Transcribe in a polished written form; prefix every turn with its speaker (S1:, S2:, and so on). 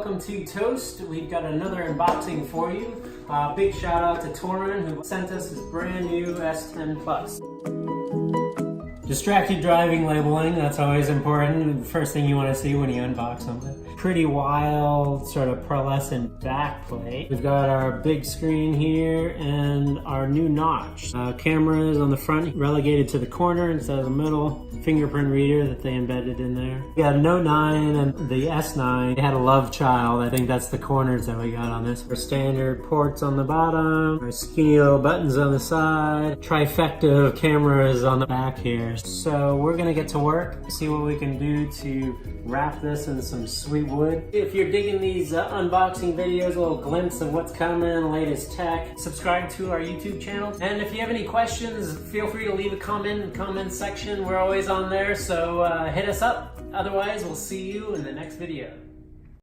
S1: welcome to Toast. We've got another unboxing for you. Big shout out to Torin who sent us his brand new S10 Plus. Distracted driving labeling, that's always important. First thing you want to see when you unbox something. Pretty wild, sort of pearlescent backplate. We've got our big screen here and our new notch. Cameras on the front relegated to the corner instead of the middle. Fingerprint reader that they embedded in there. We got a Note 9 and the S9. They had a love child. I think that's the corners that we got on this. Our standard ports on the bottom. Our skinny little buttons on the side. Trifecta of cameras on the back here. So we're gonna get to work, see what we can do to wrap this in some sweet wood. If you're digging these unboxing videos, a little glimpse of what's coming, latest tech, subscribe to our YouTube channel. And if you have any questions, feel free to leave a comment in the comment section. We're always on there, so hit us up. Otherwise, we'll see you in the next video.